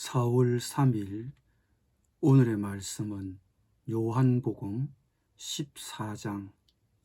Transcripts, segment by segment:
4월 3일 오늘의 말씀은 요한복음 14장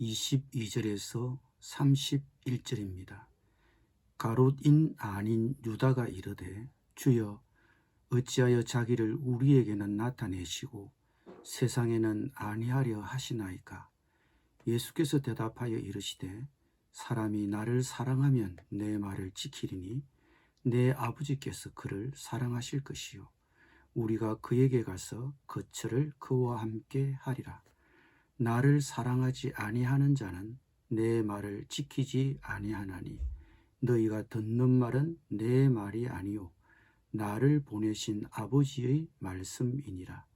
22절에서 31절입니다. 가롯인 아닌 유다가 이르되 주여 어찌하여 자기를 우리에게는 나타내시고 세상에는 아니하려 하시나이까. 예수께서 대답하여 이르시되 사람이 나를 사랑하면 내 말을 지키리니 내 아버지께서 그를 사랑하실 것이요 우리가 그에게 가서 거처를 그와 함께 하리라. 나를 사랑하지 아니하는 자는 내 말을 지키지 아니하나니 너희가 듣는 말은 내 말이 아니요 나를 보내신 아버지의 말씀이니라.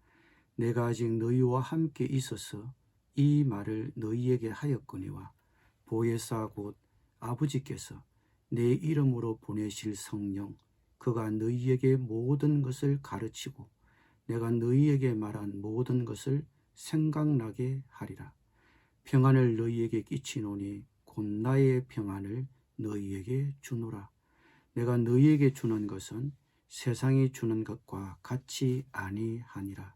내가 아직 너희와 함께 있어서 이 말을 너희에게 하였거니와 보혜사 곧 아버지께서 내 이름으로 보내실 성령 그가 너희에게 모든 것을 가르치고 내가 너희에게 말한 모든 것을 생각나게 하리라. 평안을 너희에게 끼치노니 곧 나의 평안을 너희에게 주노라. 내가 너희에게 주는 것은 세상이 주는 것과 같이 아니하니라.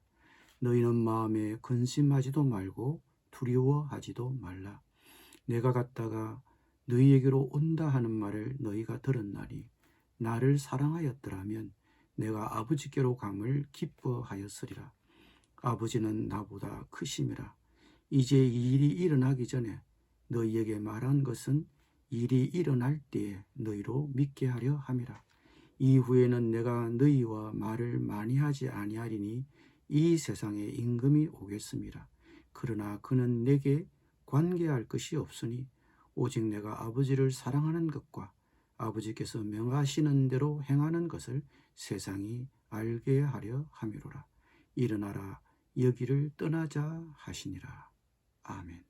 너희는 마음에 근심하지도 말고 두려워하지도 말라. 내가 갔다가 너희에게로 온다 하는 말을 너희가 들었나니 나를 사랑하였더라면 내가 아버지께로 감을 기뻐하였으리라. 아버지는 나보다 크심이라. 이제 이 일이 일어나기 전에 너희에게 말한 것은 일이 일어날 때에 너희로 믿게 하려 함이라. 이후에는 내가 너희와 말을 많이 하지 아니하리니 이 세상에 임금이 오겠습니다. 그러나 그는 내게 관계할 것이 없으니 오직 내가 아버지를 사랑하는 것과 아버지께서 명하시는 대로 행하는 것을 세상이 알게 하려 함이로라. 일어나라 여기를 떠나자 하시니라. 아멘.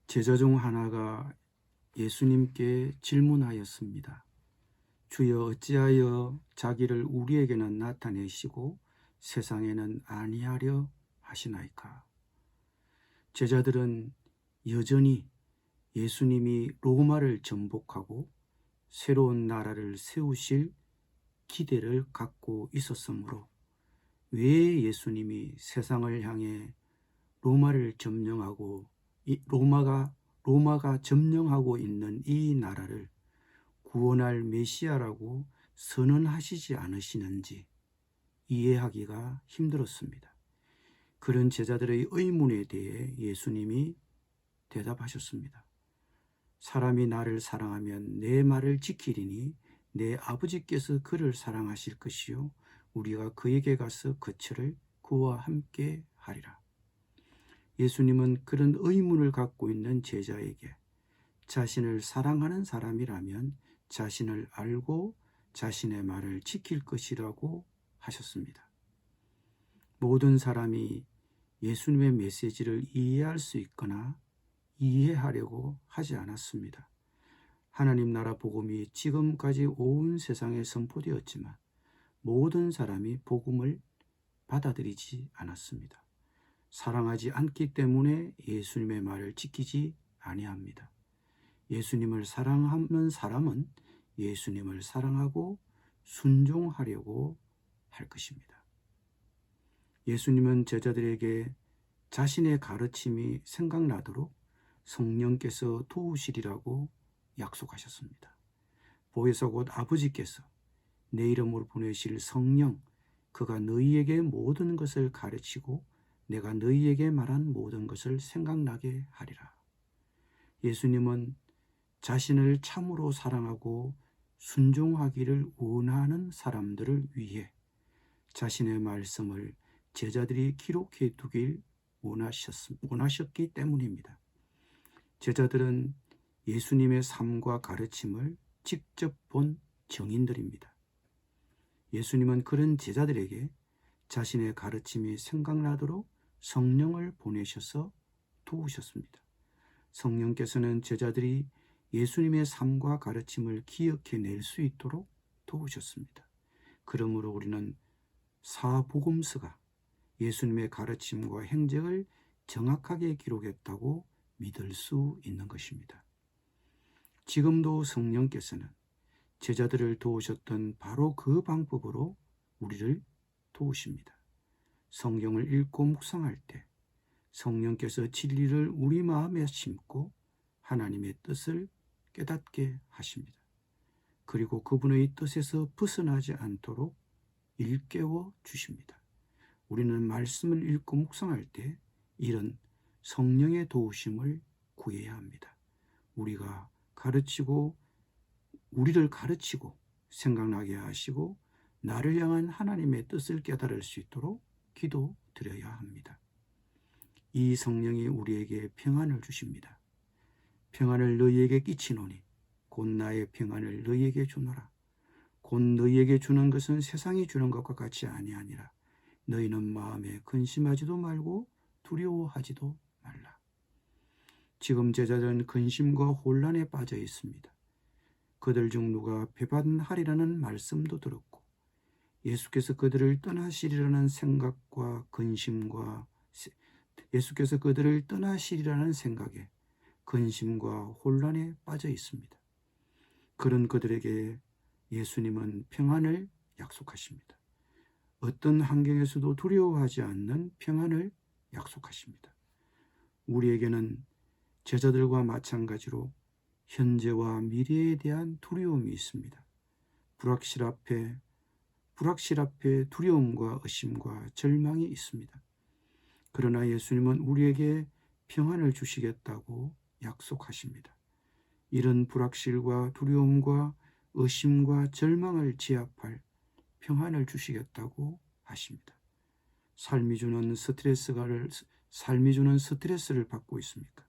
제자 중 하나가 예수님께 질문하였습니다. 주여 어찌하여 자기를 우리에게는 나타내시고 세상에는 아니하려 하시나이까. 제자들은 여전히 예수님이 로마를 정복하고 새로운 나라를 세우실 기대를 갖고 있었으므로 왜 예수님이 세상을 향해 로마를 점령하고 로마가 점령하고 있는 이 나라를 구원할 메시아라고 선언하시지 않으시는지 이해하기가 힘들었습니다. 그런 제자들의 의문에 대해 예수님이 대답하셨습니다. 사람이 나를 사랑하면 내 말을 지키리니 내 아버지께서 그를 사랑하실 것이요 우리가 그에게 가서 거처를 그와 함께 하리라. 예수님은 그런 의문을 갖고 있는 제자에게 자신을 사랑하는 사람이라면 자신을 알고 자신의 말을 지킬 것이라고 하셨습니다. 모든 사람이 예수님의 메시지를 이해할 수 있거나 이해하려고 하지 않았습니다. 하나님 나라 복음이 지금까지 온 세상에 선포되었지만 모든 사람이 복음을 받아들이지 않았습니다. 사랑하지 않기 때문에 예수님의 말을 지키지 아니합니다. 예수님을 사랑하는 사람은 예수님을 사랑하고 순종하려고 할 것입니다. 예수님은 제자들에게 자신의 가르침이 생각나도록 성령께서 도우시리라고 약속하셨습니다. 보혜사 곧 아버지께서 내 이름으로 보내실 성령 그가 너희에게 모든 것을 가르치고 내가 너희에게 말한 모든 것을 생각나게 하리라. 예수님은 자신을 참으로 사랑하고 순종하기를 원하는 사람들을 위해 자신의 말씀을 제자들이 기록해 두길 원하셨기 때문입니다. 제자들은 예수님의 삶과 가르침을 직접 본 증인들입니다. 예수님은 그런 제자들에게 자신의 가르침이 생각나도록 성령을 보내셔서 도우셨습니다. 성령께서는 제자들이 예수님의 삶과 가르침을 기억해낼 수 있도록 도우셨습니다. 그러므로 우리는 사복음서가 예수님의 가르침과 행적을 정확하게 기록했다고 믿을 수 있는 것입니다. 지금도 성령께서는 제자들을 도우셨던 바로 그 방법으로 우리를 도우십니다. 성경을 읽고 묵상할 때 성령께서 진리를 우리 마음에 심고 하나님의 뜻을 깨닫게 하십니다. 그리고 그분의 뜻에서 벗어나지 않도록 일깨워 주십니다. 우리는 말씀을 읽고 묵상할 때 이런 성령의 도우심을 구해야 합니다. 우리를 가르치고 생각나게 하시고 나를 향한 하나님의 뜻을 깨달을 수 있도록 기도드려야 합니다. 이 성령이 우리에게 평안을 주십니다. 평안을 너희에게 끼치노니 곧 나의 평안을 너희에게 주노라. 곧 너희에게 주는 것은 세상이 주는 것과 같이 아니하니라. 너희는 마음에 근심하지도 말고 두려워하지도 말라. 지금 제자들은 근심과 혼란에 빠져 있습니다. 그들 중 누가 배반하리라는 말씀도 들었고 예수께서 그들을 떠나시리라는 생각과 근심과 예수께서 그들을 떠나시리라는 생각에 근심과 혼란에 빠져 있습니다. 그런 그들에게 예수님은 평안을 약속하십니다. 어떤 환경에서도 두려워하지 않는 평안을 약속하십니다. 우리에게는 제자들과 마찬가지로 현재와 미래에 대한 두려움이 있습니다. 불확실 앞에 두려움과 의심과 절망이 있습니다. 그러나 예수님은 우리에게 평안을 주시겠다고 약속하십니다. 이런 불확실과 두려움과 의심과 절망을 제압할 평안을 주시겠다고 하십니다. 삶이 주는 스트레스를 받고 있습니까?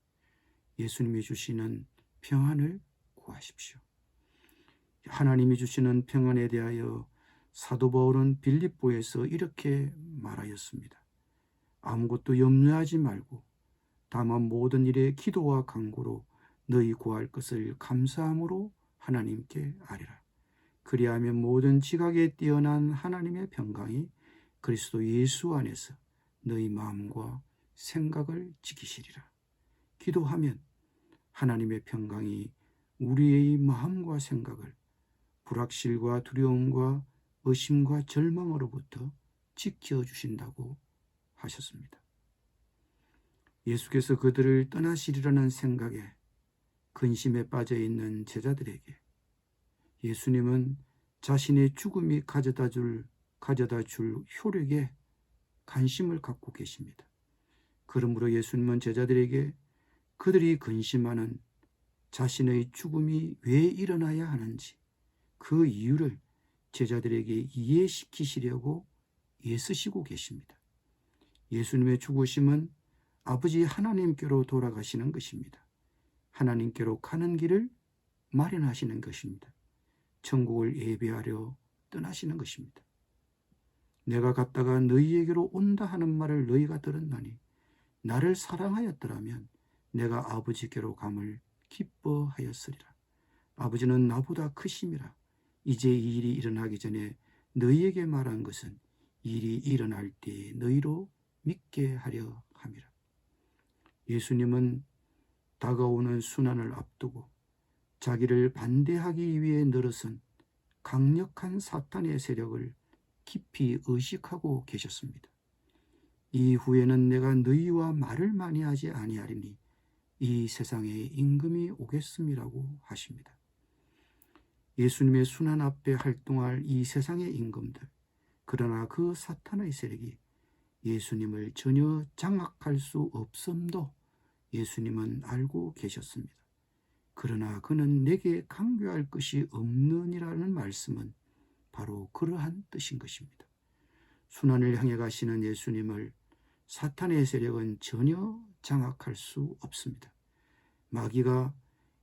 예수님이 주시는 평안을 구하십시오. 하나님이 주시는 평안에 대하여 사도 바울은 빌립보에서 이렇게 말하였습니다. 아무것도 염려하지 말고 다만 모든 일에 기도와 간구로 너희 구할 것을 감사함으로 하나님께 아뢰라. 그리하면 모든 지각에 뛰어난 하나님의 평강이 그리스도 예수 안에서 너희 마음과 생각을 지키시리라. 기도하면 하나님의 평강이 우리의 마음과 생각을 불확실과 두려움과 의심과 절망으로부터 지켜주신다고 하셨습니다. 예수께서 그들을 떠나시리라는 생각에 근심에 빠져 있는 제자들에게 예수님은 자신의 죽음이 가져다 줄 효력에 관심을 갖고 계십니다. 그러므로 예수님은 제자들에게 그들이 근심하는 자신의 죽음이 왜 일어나야 하는지 그 이유를 제자들에게 이해시키시려고 애쓰시고 계십니다. 예수님의 죽으심은 아버지 하나님께로 돌아가시는 것입니다. 하나님께로 가는 길을 마련하시는 것입니다. 천국을 예배하려 떠나시는 것입니다. 내가 갔다가 너희에게로 온다 하는 말을 너희가 들었나니 나를 사랑하였더라면 내가 아버지께로 감을 기뻐하였으리라. 아버지는 나보다 크심이라. 이제 이 일이 일어나기 전에 너희에게 말한 것은 일이 일어날 때 너희로 믿게 하려 함이라. 예수님은 다가오는 순환을 앞두고 자기를 반대하기 위해 늘어선 강력한 사탄의 세력을 깊이 의식하고 계셨습니다. 이후에는 내가 너희와 말을 많이 하지 아니하리니 이 세상에 임금이 오겠음이라고 하십니다. 예수님의 순환 앞에 활동할 이 세상의 임금들, 그러나 그 사탄의 세력이 예수님을 전혀 장악할 수 없음도 예수님은 알고 계셨습니다. 그러나 그는 내게 강교할 것이 없느니라는 말씀은 바로 그러한 뜻인 것입니다. 순환을 향해 가시는 예수님을 사탄의 세력은 전혀 장악할 수 없습니다. 마귀가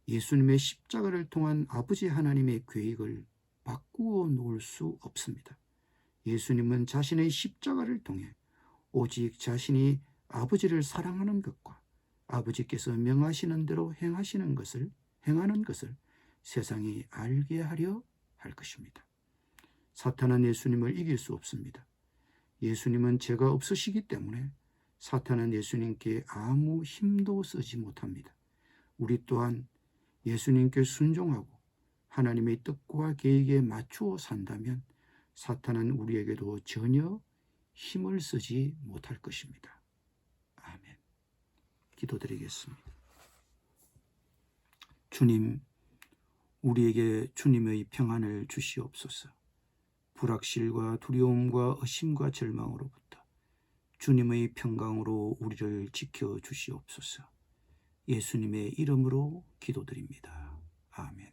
예수님의 십자가를 통한 아버지 하나님의 계획을 바꾸어 놓을 수 없습니다. 예수님은 자신의 십자가를 통해 오직 자신이 아버지를 사랑하는 것과 아버지께서 명하시는 대로 행하는 것을 세상이 알게 하려 할 것입니다. 사탄은 예수님을 이길 수 없습니다. 예수님은 죄가 없으시기 때문에 사탄은 예수님께 아무 힘도 쓰지 못합니다. 우리 또한 예수님께 순종하고 하나님의 뜻과 계획에 맞추어 산다면 사탄은 우리에게도 전혀 힘을 쓰지 못할 것입니다. 아멘. 기도드리겠습니다. 주님, 우리에게 주님의 평안을 주시옵소서. 불확실과 두려움과 의심과 절망으로부터 주님의 평강으로 우리를 지켜 주시옵소서. 예수님의 이름으로 기도드립니다. 아멘.